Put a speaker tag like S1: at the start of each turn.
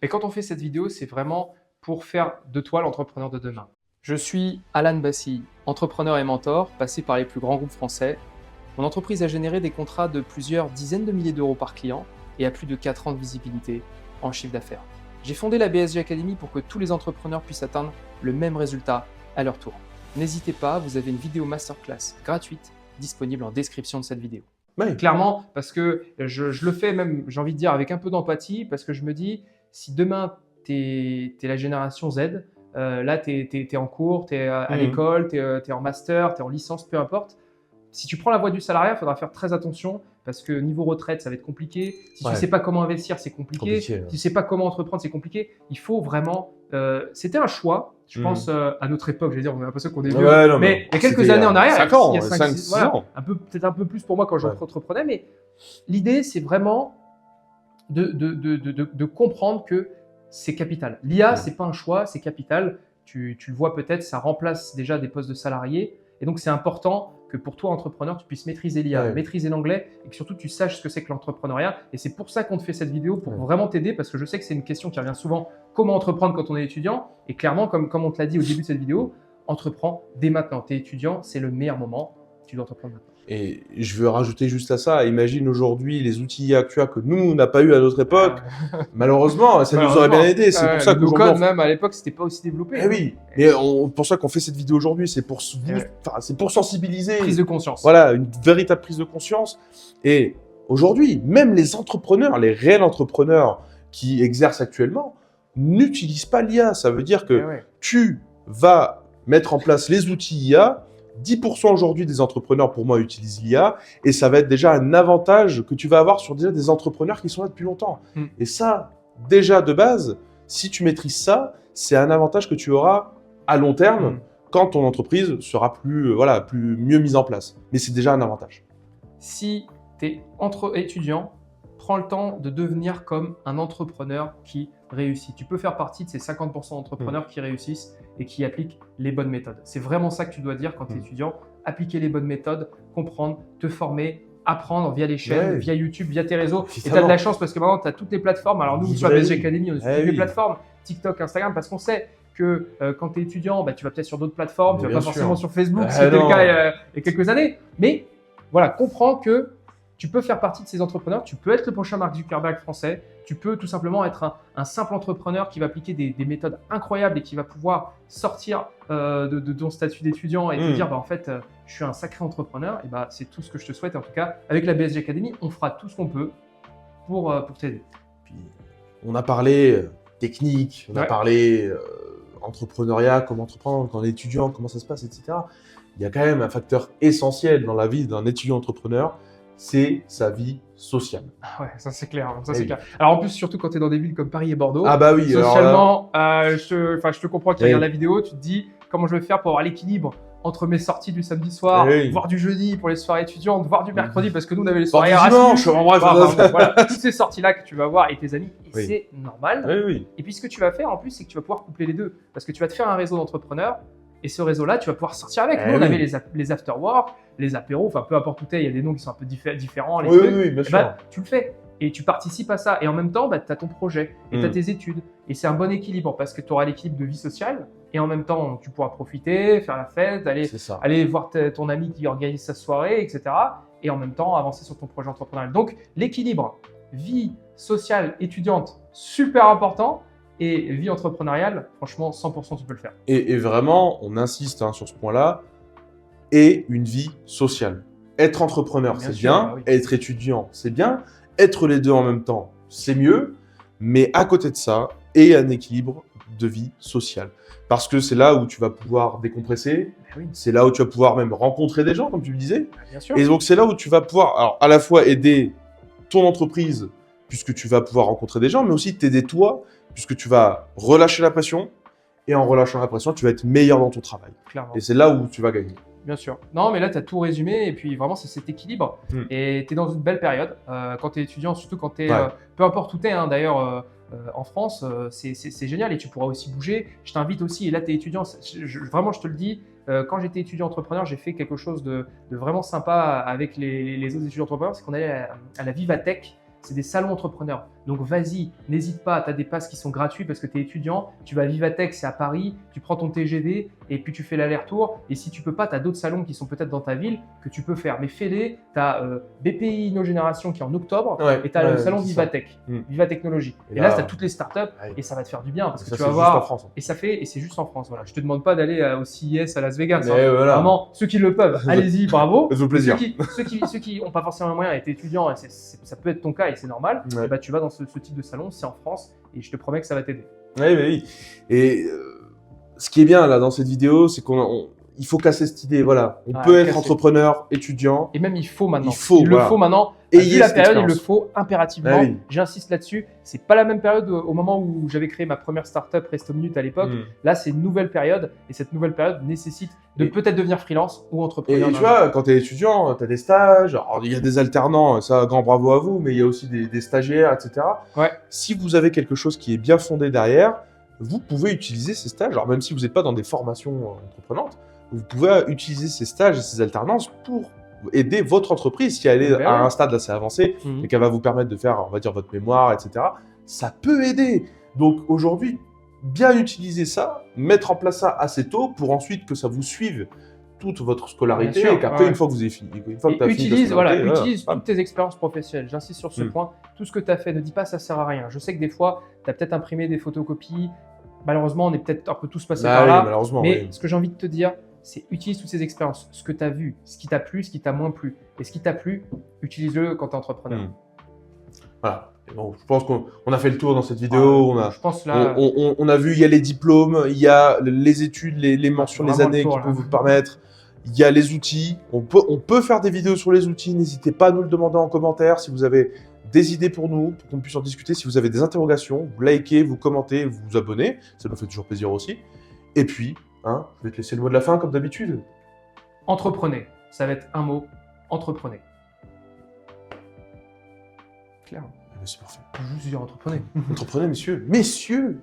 S1: Et quand on fait cette vidéo, c'est vraiment pour faire de toi l'entrepreneur de demain. Je suis Alan Bassi, entrepreneur et mentor, passé par les plus grands groupes français. Mon entreprise a généré des contrats de plusieurs dizaines de milliers d'euros par client et a plus de 4 ans de visibilité en chiffre d'affaires. J'ai fondé la BSG Academy pour que tous les entrepreneurs puissent atteindre le même résultat à leur tour. N'hésitez pas, vous avez une vidéo masterclass gratuite disponible en description de cette vidéo.
S2: Ouais.
S1: Clairement, parce que je le fais même, j'ai envie de dire, avec un peu d'empathie, parce que je me dis, si demain, tu es la génération Z, là, tu es en cours, tu es à l'école, tu es en master, tu es en licence, peu importe. Si tu prends la voie du salariat, il faudra faire très attention parce que niveau retraite, ça va être compliqué. Si tu ne sais pas comment investir, c'est compliqué. Si tu ne sais pas comment entreprendre, c'est compliqué. Il faut vraiment… c'était un choix, je pense, à notre époque. Je vais dire, on a l'impression qu'on est vieux.
S2: Ouais,
S1: mais il y a quelques années en arrière,
S2: 5 ans,
S1: il y a 5,
S2: 6
S1: voilà,
S2: ans.
S1: peut-être un peu plus pour moi quand j'entreprenais. Mais l'idée, c'est vraiment de comprendre que c'est capital. L'IA, c'est pas un choix, c'est capital. Tu le vois peut-être, ça remplace déjà des postes de salariés. Et donc, c'est important que pour toi, entrepreneur, tu puisses maîtriser l'IA, maîtriser l'anglais et que surtout, tu saches ce que c'est que l'entrepreneuriat. Et c'est pour ça qu'on te fait cette vidéo, pour vraiment t'aider, parce que je sais que c'est une question qui revient souvent. Comment entreprendre quand on est étudiant? Et clairement, comme on te l'a dit au début de cette vidéo, entreprends dès maintenant. Tu es étudiant, c'est le meilleur moment. Tu dois entreprendre maintenant.
S2: Et je veux rajouter juste à ça, imagine aujourd'hui les outils IA que tu as que nous, on n'a pas eu à notre époque. Malheureusement, ça nous aurait bien aidé. C'est pour ça
S1: que code même à l'époque, c'était pas aussi développé.
S2: Eh oui, mais pour ça qu'on fait cette vidéo aujourd'hui, c'est pour, c'est pour sensibiliser.
S1: Prise de conscience.
S2: Voilà, une véritable prise de conscience. Et aujourd'hui, même les entrepreneurs, les réels entrepreneurs qui exercent actuellement, n'utilisent pas l'IA. Ça veut dire que tu vas mettre en place les outils IA. 10% aujourd'hui des entrepreneurs, pour moi, utilisent l'IA et ça va être déjà un avantage que tu vas avoir sur déjà des entrepreneurs qui sont là depuis longtemps. Et ça, déjà de base, si tu maîtrises ça, c'est un avantage que tu auras à long terme quand ton entreprise sera plus mieux mise en place. Mais c'est déjà un avantage.
S1: Si tu es étudiant, prends le temps de devenir comme un entrepreneur qui réussit. Tu peux faire partie de ces 50% d'entrepreneurs qui réussissent et qui appliquent les bonnes méthodes. C'est vraiment ça que tu dois dire quand tu es étudiant. Appliquer les bonnes méthodes, comprendre, te former, apprendre via les chaînes, via YouTube, via tes réseaux. Et tu as de la chance parce que maintenant, tu as toutes les plateformes. Alors nous, sur la BSG Academy, on est sur toutes les plateformes, TikTok, Instagram, parce qu'on sait que quand tu es étudiant, tu vas peut-être sur d'autres plateformes, tu ne vas pas forcément sur Facebook, c'était le cas il y a quelques années. Mais voilà, comprends que tu peux faire partie de ces entrepreneurs, tu peux être le prochain Mark Zuckerberg français, tu peux tout simplement être un simple entrepreneur qui va appliquer des méthodes incroyables et qui va pouvoir sortir de ton statut d'étudiant et te dire en fait, je suis un sacré entrepreneur. Et c'est tout ce que je te souhaite. En tout cas, avec la BSG Academy, on fera tout ce qu'on peut pour t'aider.
S2: On a parlé technique, on a parlé entrepreneuriat, comment entreprendre quand on est étudiant, comment ça se passe, etc. Il y a quand même un facteur essentiel dans la vie d'un étudiant entrepreneur, c'est sa vie sociale.
S1: Ouais, ça c'est clair. Clair. Alors en plus, surtout quand tu es dans des villes comme Paris et Bordeaux,
S2: socialement,
S1: je te comprends que tu regardes la vidéo, tu te dis comment je vais faire pour avoir l'équilibre entre mes sorties du samedi soir, voire du jeudi pour les soirées étudiantes, voire du mercredi, parce que nous on avait les soirées
S2: dimanche, en bref.
S1: Voilà, toutes ces sorties-là que tu vas voir avec tes amis, et c'est normal. Et puis ce que tu vas faire en plus, c'est que tu vas pouvoir coupler les deux, parce que tu vas te faire un réseau d'entrepreneurs. Et ce réseau-là, tu vas pouvoir sortir avec. Nous, on avait les after-work, les apéros, enfin peu importe où tu es, il y a des noms qui sont un peu différents.
S2: Bien sûr.
S1: Tu le fais et tu participes à ça. Et en même temps, tu as ton projet et tu as tes études. Et c'est un bon équilibre parce que tu auras l'équilibre de vie sociale et en même temps, tu pourras profiter, faire la fête, aller voir ton ami qui organise sa soirée, etc. Et en même temps, avancer sur ton projet entrepreneurial. Donc, l'équilibre vie sociale étudiante, super important. Et vie entrepreneuriale, franchement, 100% tu peux le faire.
S2: Et vraiment, on insiste sur ce point-là, et une vie sociale. Être entrepreneur, c'est bien. Être étudiant, c'est bien. Être les deux en même temps, c'est mieux. Mais à côté de ça, et un équilibre de vie sociale. Parce que c'est là où tu vas pouvoir décompresser. C'est là où tu vas pouvoir même rencontrer des gens, comme tu le disais.
S1: Bien sûr.
S2: Et donc, c'est là où tu vas pouvoir, alors, à la fois aider ton entreprise, puisque tu vas pouvoir rencontrer des gens, mais aussi t'aider toi, puisque tu vas relâcher la pression, et en relâchant la pression, tu vas être meilleur dans ton travail.
S1: Clairement.
S2: Et c'est là où tu vas gagner.
S1: Bien sûr. Non, mais là, tu as tout résumé, et puis vraiment, c'est cet équilibre. Et tu es dans une belle période, quand tu es étudiant, surtout quand tu es, peu importe où tu es, d'ailleurs, en France, c'est génial, et tu pourras aussi bouger. Je t'invite aussi, et là, tu es étudiant, vraiment, je te le dis, quand j'étais étudiant entrepreneur, j'ai fait quelque chose de vraiment sympa avec les autres étudiants entrepreneurs, c'est qu'on allait à la Vivatech. C'est des salons entrepreneurs. Donc vas-y, n'hésite pas, tu as des passes qui sont gratuits parce que tu es étudiant, tu vas à Vivatech, c'est à Paris, tu prends ton TGV et puis tu fais l'aller-retour. Et si tu peux pas, tu as d'autres salons qui sont peut-être dans ta ville que tu peux faire. Mais fais-les, tu as BPI InnoGénération qui est en octobre et tu as le salon Vivatech, Viva Technologie. Et là, tu as toutes les startups et ça va te faire du bien parce que
S2: ça,
S1: tu vas
S2: c'est
S1: voir.
S2: juste en France, hein.
S1: Et c'est juste en France. Voilà. Je te demande pas d'aller au CES à Las Vegas.
S2: Mais voilà.
S1: Vraiment, ceux qui le peuvent, allez-y, bravo.
S2: Faites-vous plaisir.
S1: Ceux qui n'ont pas forcément moyen, et t'es étudiant, et ça peut être ton cas et c'est normal,
S2: Ouais.
S1: et bah, tu vas dans ce type de salon, c'est en France, et je te promets que ça va t'aider.
S2: Oui. Et ce qui est bien là dans cette vidéo, c'est il faut casser cette idée. Voilà, on peut être entrepreneur, étudiant.
S1: Et même il faut maintenant.
S2: Il le faut
S1: maintenant.
S2: Ayez
S1: la période, il le faut impérativement.
S2: Ah oui.
S1: J'insiste là-dessus. C'est pas la même période au moment où j'avais créé ma première startup Resto Minute à l'époque. Là, c'est une nouvelle période, et cette nouvelle période nécessite de peut-être devenir freelance ou entrepreneur.
S2: Et tu vois, quand tu es étudiant, tu as des stages. Alors, il y a des alternants, ça, grand bravo à vous, mais il y a aussi des stagiaires, etc.
S1: Ouais.
S2: Si vous avez quelque chose qui est bien fondé derrière, vous pouvez utiliser ces stages. Alors, même si vous n'êtes pas dans des formations entreprenantes, vous pouvez utiliser ces stages et ces alternances pour aider votre entreprise si elle est à un stade assez avancé et qu'elle va vous permettre de faire, on va dire, votre mémoire, etc. Ça peut aider. Donc aujourd'hui, bien utiliser ça, mettre en place ça assez tôt pour ensuite que ça vous suive toute votre scolarité et qu'après, une fois que vous avez fini,
S1: utilise toutes tes expériences professionnelles. J'insiste sur ce point. Tout ce que tu as fait, ne dis pas ça sert à rien. Je sais que des fois, tu as peut-être imprimé des photocopies. Malheureusement, on est peut-être un peu tous passés par là. Mais ce que j'ai envie de te dire, c'est utilise toutes ces expériences, ce que tu as vu, ce qui t'a plu, ce qui t'a moins plu. Et ce qui t'a plu, utilise-le quand tu es entrepreneur.
S2: Voilà. Bon, je pense qu'on a fait le tour dans cette vidéo. On a vu, il y a les diplômes, il y a les études, les mentions, les années qui peuvent vous permettre. Il y a les outils. On peut faire des vidéos sur les outils. N'hésitez pas à nous le demander en commentaire si vous avez des idées pour nous, pour qu'on puisse en discuter. Si vous avez des interrogations, vous likez, vous commentez, vous vous abonnez. Ça nous fait toujours plaisir aussi. Et puis, je vais te laisser le mot de la fin comme d'habitude.
S1: Entreprenez. Ça va être un mot. Entreprenez. Clair.
S2: C'est parfait.
S1: Je veux juste dire entreprenez.
S2: Entreprenez, messieurs. Messieurs!